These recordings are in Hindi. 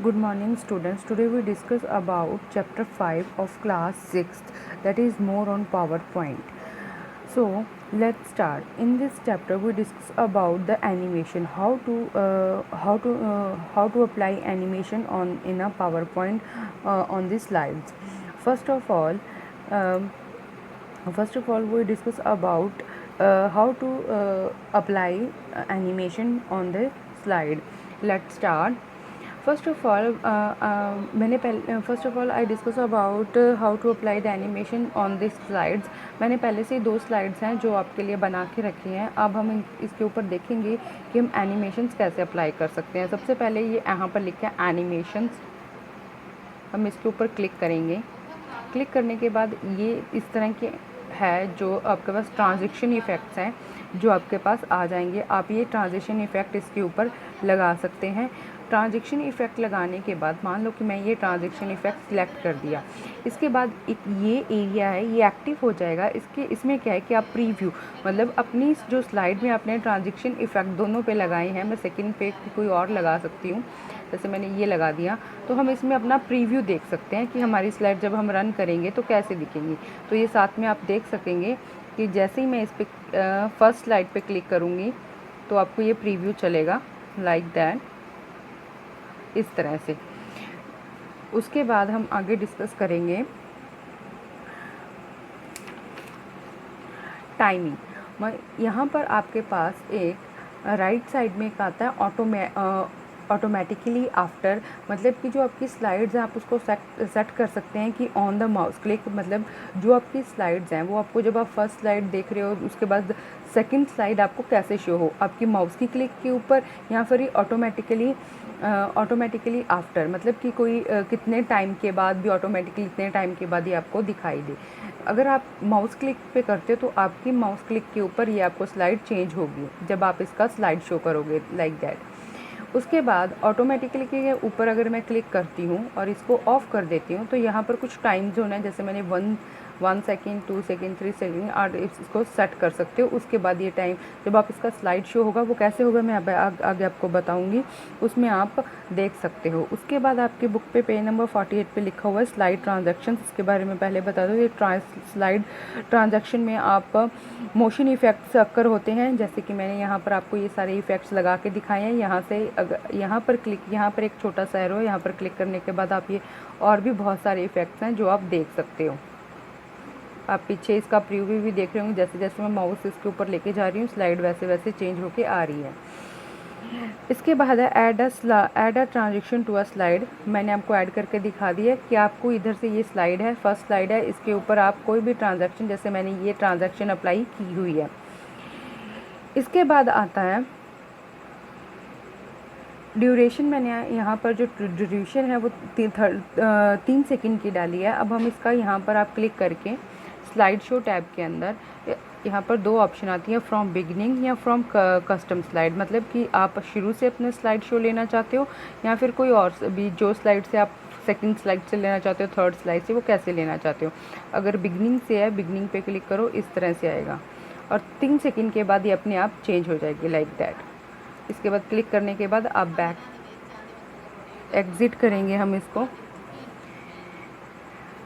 Good morning students. Today we discuss about chapter 5 of class 6th, that is more on PowerPoint. So let's start. In this chapter we discuss about the animation, how to apply animation on in a PowerPoint on the slides. First of all, um, we discuss about how to apply animation on the slide. Let's start. First of all, I discuss about how to apply the animation on this slides. मैंने पहले से 2 स्लाइड्स हैं जो आपके लिए बना के रखी हैं. अब हम इसके ऊपर देखेंगे कि हम एनिमेशंस कैसे अप्लाई कर सकते हैं. सबसे पहले ये यहाँ पर लिखा है एनिमेशंस. हम इसके ऊपर क्लिक करेंगे. क्लिक करने के बाद ये इस तरह के है जो आपके पास ट्रांजिशन इफ़ेक्ट्स हैं जो आपके पास आ जाएंगे. आप ये ट्रांजिशन इफ़ेक्ट इसके ऊपर लगा सकते हैं. ट्रांजिशन इफ़ेक्ट लगाने के बाद मान लो कि मैं ये ट्रांजिशन इफ़ेक्ट सिलेक्ट कर दिया. इसके बाद एक ये एरिया है ये एक्टिव हो जाएगा. इसमें क्या है कि आप प्रीव्यू मतलब अपनी जो स्लाइड में आपने ट्रांजिशन इफ़ेक्ट दोनों पे लगाए हैं, मैं सेकंड पे कोई और लगा सकती हूँ. जैसे मैंने ये लगा दिया तो हम इसमें अपना प्रीव्यू देख सकते हैं कि हमारी स्लाइड जब हम रन करेंगे तो कैसे दिखेंगी. तो ये साथ में आप देख सकेंगे कि जैसे ही मैं इस पर फर्स्ट स्लाइड पे क्लिक करूँगी तो आपको ये प्रीव्यू चलेगा लाइक दैट, इस तरह से. उसके बाद हम आगे डिस्कस करेंगे टाइमिंग. यहाँ पर आपके पास एक राइट साइड में एक आता है ऑटोमेटिकली आफ्टर, मतलब कि जो आपकी स्लाइड्स हैं आप उसको सेट कर सकते हैं कि ऑन द माउस क्लिक, मतलब जो आपकी स्लाइड्स हैं वो आपको जब आप फर्स्ट स्लाइड देख रहे हो उसके बाद सेकंड स्लाइड आपको कैसे शो हो, आपकी माउस की क्लिक के ऊपर या फिर ये ऑटोमेटिकली आफ्टर, मतलब कि कोई कितने टाइम के बाद भी ऑटोमेटिकली इतने टाइम के बाद ही आपको दिखाई दे. अगर आप माउस क्लिक पे करते हो तो आपकी माउस क्लिक के ऊपर ये आपको स्लाइड चेंज होगी जब आप इसका स्लाइड शो करोगे लाइक दैट. उसके बाद ऑटोमेटिकली के ऊपर अगर मैं क्लिक करती हूँ और इसको ऑफ़ कर देती हूँ तो यहाँ पर कुछ टाइम जोन है. जैसे मैंने 1 सेकेंड 2 सेकेंड 3 सेकेंड और इसको सेट कर सकते हो. उसके बाद ये टाइम जब आप इसका स्लाइड शो होगा वो कैसे होगा मैं आगे आपको बताऊँगी, उसमें आप देख सकते हो. उसके बाद आपके बुक पे पेज नंबर 48 पे लिखा हुआ है स्लाइड ट्रांजैक्शन. इसके बारे में पहले बता दो. ये स्लाइड ट्रांजैक्शन में आप मोशन इफ़ेक्ट्स अक्कर होते हैं, जैसे कि मैंने यहाँ पर आपको ये सारे इफ़ेक्ट्स लगा के दिखाए हैं. यहाँ से यहाँ पर एक छोटा सा एरो है, यहाँ पर क्लिक करने के बाद आप ये और भी बहुत सारे इफ़ेक्ट्स हैं जो आप देख सकते हो. आप पीछे इसका प्रीव्यू भी देख रहे होंगे. जैसे जैसे मैं माउस इसके ऊपर लेके जा रही हूँ स्लाइड वैसे वैसे चेंज होके आ रही है. इसके बाद है add a transaction to a slide. मैंने आपको ऐड करके दिखा दिया कि आपको इधर से ये स्लाइड है, फर्स्ट स्लाइड है, इसके ऊपर आप कोई भी ट्रांजैक्शन, जैसे मैंने ये ट्रांजैक्शन अप्लाई की हुई है. इसके बाद आता है ड्यूरेशन. मैंने यहाँ पर जो ड्यूरेशन है वो 3 सेकंड की डाली है. अब हम इसका यहाँ पर आप क्लिक करके स्लाइड शो टैब के अंदर यहाँ पर 2 ऑप्शन आती हैं, फ्रॉम बिगनिंग या फ्रॉम कस्टम स्लाइड, मतलब कि आप शुरू से अपने स्लाइड शो लेना चाहते हो या फिर कोई और भी जो स्लाइड से आप सेकंड स्लाइड से लेना चाहते हो, थर्ड स्लाइड से, वो कैसे लेना चाहते हो. अगर बिगनिंग से है, बिगनिंग पे क्लिक करो, इस तरह से आएगा और 3 सेकंड के बाद ये अपने आप चेंज हो जाएगी लाइक दैट. इसके बाद क्लिक करने के बाद आप बैक एग्ज़िट करेंगे हम इसको.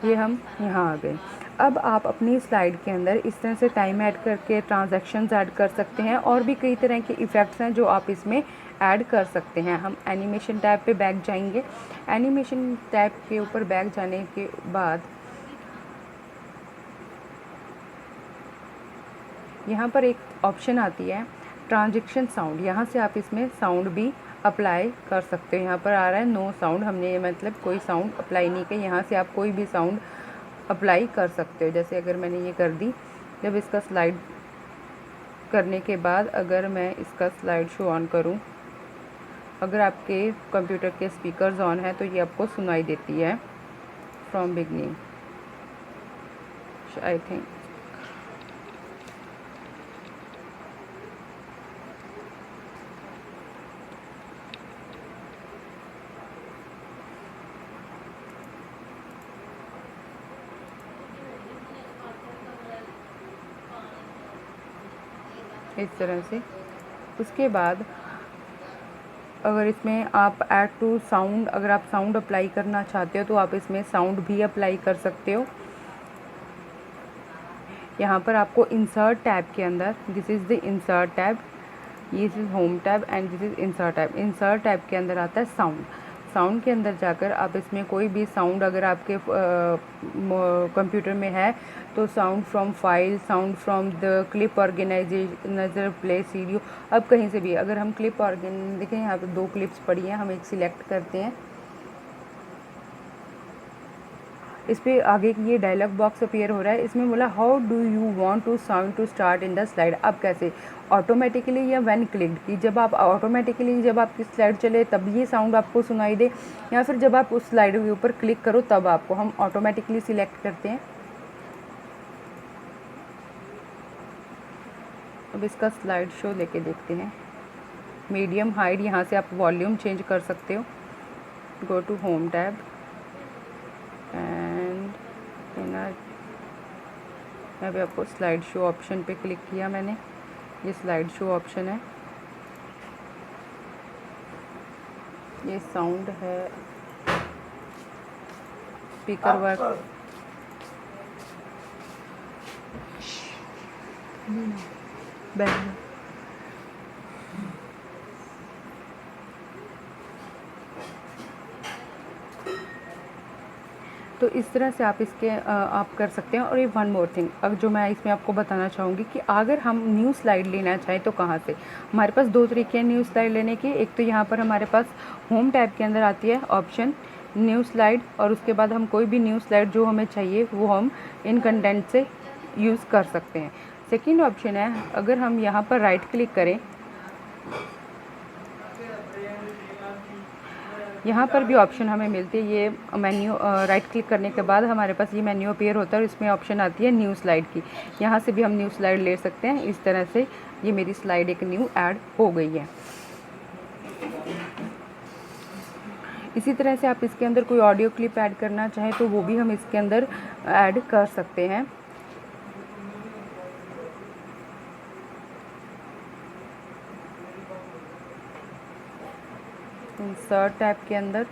ये हम यहाँ आ गए. अब आप अपनी स्लाइड के अंदर इस तरह से टाइम ऐड करके ट्रांजैक्शंस ऐड कर सकते हैं और भी कई तरह के इफ़ेक्ट्स हैं जो आप इसमें ऐड कर सकते हैं. हम एनिमेशन टैब पे बैक जाएंगे. एनिमेशन टैब के ऊपर बैक जाने के बाद यहाँ पर एक ऑप्शन आती है ट्रांजेक्शन साउंड. यहाँ से आप इसमें साउंड भी अप्लाई कर सकते हो. यहाँ पर आ रहा है नो साउंड, हमने ये मतलब कोई साउंड अप्लाई नहीं किया. यहाँ से आप कोई भी साउंड अप्लाई कर सकते हो. जैसे अगर मैंने ये कर दी, जब इसका स्लाइड करने के बाद अगर मैं इसका स्लाइड शो ऑन करूँ, अगर आपके कंप्यूटर के स्पीकर्स ऑन है तो ये आपको सुनाई देती है फ्रॉम बिगनिंग आई थिंक. इस तरह से. उसके बाद अगर इसमें आप ऐड टू साउंड, अगर आप साउंड अप्लाई करना चाहते हो तो आप इसमें साउंड भी अप्लाई कर सकते हो। यहाँ पर आपको इंसर्ट टैब के अंदर, this is the insert tab, ये इज़ home tab and this is insert tab. Insert tab के अंदर आता है साउंड। साउंड के अंदर जाकर आप इसमें कोई भी साउंड अगर आपके कंप्यूटर में है तो sound from file, sound from the clip organizer, play CD audio, अब कहीं से भी अगर हम क्लिप देखें यहाँ पे 2 क्लिप्स पड़ी हैं, हम एक सिलेक्ट करते हैं। इस पर आगे ये डायलॉग बॉक्स अपीयर हो रहा है। इसमें बोला how do you want to sound to start in the slide. अब कैसे, ऑटोमेटिकली या व्हेन क्लिक्ड की, जब आप ऑटोमेटिकली जब आपकी स्लाइड चले तब ये साउंड आपको सुनाई दे, या फिर जब आप उस स्लाइड के ऊपर क्लिक करो तब आपको, हम ऑटोमेटिकली सिलेक्ट करते हैं। अब इसका स्लाइड शो लेके देखते हैं। मीडियम हाइट, यहाँ से आप वॉल्यूम चेंज कर सकते हो। Go to home tab and यहाँ पे आपको स्लाइड शो ऑप्शन पे क्लिक किया मैंने, ये स्लाइड शो ऑप्शन है, ये साउंड है, स्पीकर वर्क, तो इस तरह से आप इसके आप कर सकते हैं। और ये वन मोर थिंग, अब जो मैं इसमें आपको बताना चाहूँगी कि अगर हम न्यू स्लाइड लेना चाहें तो कहाँ से, हमारे पास 2 तरीके हैं न्यू स्लाइड लेने के। एक तो यहाँ पर हमारे पास होम टैब के अंदर आती है ऑप्शन न्यू स्लाइड, और उसके बाद हम कोई भी न्यू स्लाइड जो हमें चाहिए वो हम इन कंटेंट से यूज़ कर सकते हैं। सेकेंड ऑप्शन है, अगर हम यहाँ पर राइट क्लिक करें, यहाँ पर भी ऑप्शन हमें मिलती है। ये मेन्यू राइट क्लिक करने के बाद हमारे पास ये मेन्यू अपीयर होता है और इसमें ऑप्शन आती है न्यू स्लाइड की। यहाँ से भी हम न्यू स्लाइड ले सकते हैं। इस तरह से ये मेरी स्लाइड एक न्यू ऐड हो गई है। इसी तरह से आप इसके अंदर कोई ऑडियो क्लिप ऐड करना चाहें तो वो भी हम इसके अंदर ऐड कर सकते हैं। इंसर्ट टैब के अंदर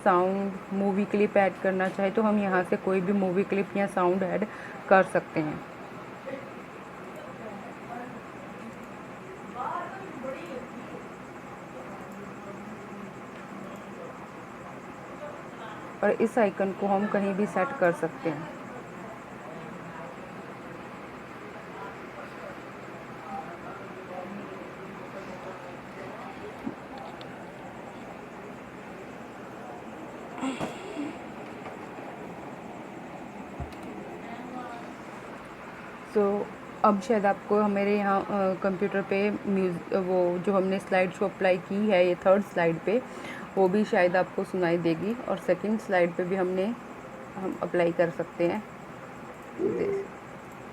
साउंड, मूवी क्लिप ऐड करना चाहे तो हम यहाँ से कोई भी मूवी क्लिप या साउंड ऐड कर सकते हैं। और इस आइकन को हम कहीं भी सेट कर सकते हैं। तो अब शायद आपको मेरे यहाँ कंप्यूटर पे वो जो हमने स्लाइड शो अप्लाई की है, ये 3rd स्लाइड पे, वो भी शायद आपको सुनाई देगी। और 2nd स्लाइड पे भी हम अप्लाई कर सकते हैं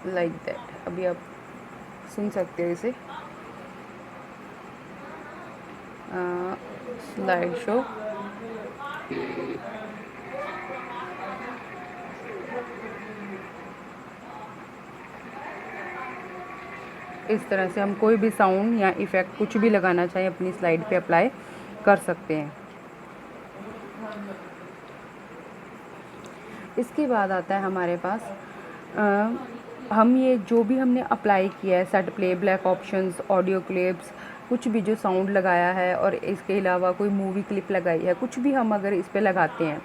लाइक दैट। अभी आप सुन सकते हो इसे, स्लाइड शो। इस तरह से हम कोई भी साउंड या इफ़ेक्ट कुछ भी लगाना चाहें अपनी स्लाइड पे अप्लाई कर सकते हैं। इसके बाद आता है हमारे पास हम ये जो भी हमने अप्लाई किया है, set play back options, audio clips, कुछ भी जो साउंड लगाया है और इसके अलावा कोई मूवी क्लिप लगाई है, कुछ भी हम अगर इस पे लगाते हैं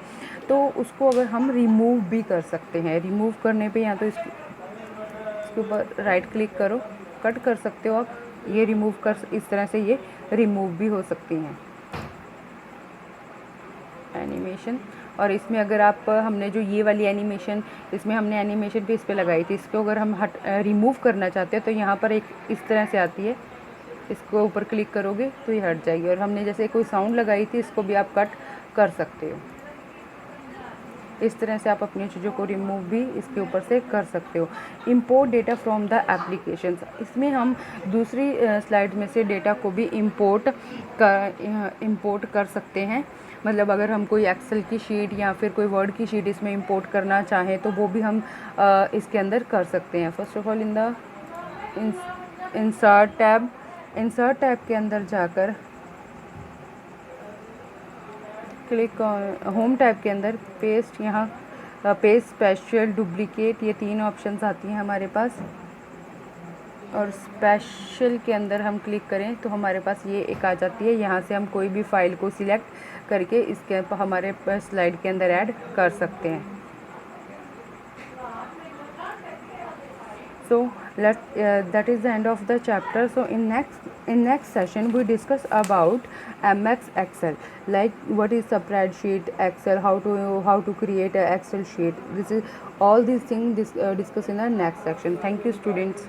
तो उसको अगर हम रिमूव भी कर सकते हैं। रिमूव करने पे या तो इसके ऊपर राइट क्लिक करो, कट कर सकते हो आप, ये रिमूव कर, इस तरह से ये रिमूव भी हो सकती हैं एनिमेशन। और इसमें अगर आप, हमने जो ये वाली एनिमेशन, इसमें हमने एनिमेशन भी इस पर लगाई थी, इसको अगर हम रिमूव करना चाहते हैं तो यहाँ पर एक इस तरह से आती है, इसको ऊपर क्लिक करोगे तो ये हट जाएगी। और हमने जैसे कोई साउंड लगाई थी, इसको भी आप कट कर सकते हो। इस तरह से आप अपनी चीज़ों को रिमूव भी इसके ऊपर से कर सकते हो। Import data from the applications, इसमें हम दूसरी स्लाइड में से डेटा को भी इंपोर्ट कर सकते हैं। मतलब अगर हम कोई एक्सेल की शीट या फिर कोई वर्ड की शीट इसमें इंपोर्ट करना चाहें तो वो भी हम इसके अंदर कर सकते हैं। First of all in the insert tab के अंदर जाकर क्लिक होम टैब के अंदर पेस्ट, यहाँ पेस्ट, स्पेशल, डुप्लीकेट, ये 3 ऑप्शंस आती हैं हमारे पास। और स्पेशल के अंदर हम क्लिक करें तो हमारे पास ये एक आ जाती है। यहाँ से हम कोई भी फाइल को सिलेक्ट करके इसके हमारे स्लाइड के अंदर ऐड कर सकते हैं। So that is the end of the chapter. So in next session we discuss about MX Excel, like what is spreadsheet, Excel, how to create a Excel sheet. This is all these things discuss in the next section. Thank you, students.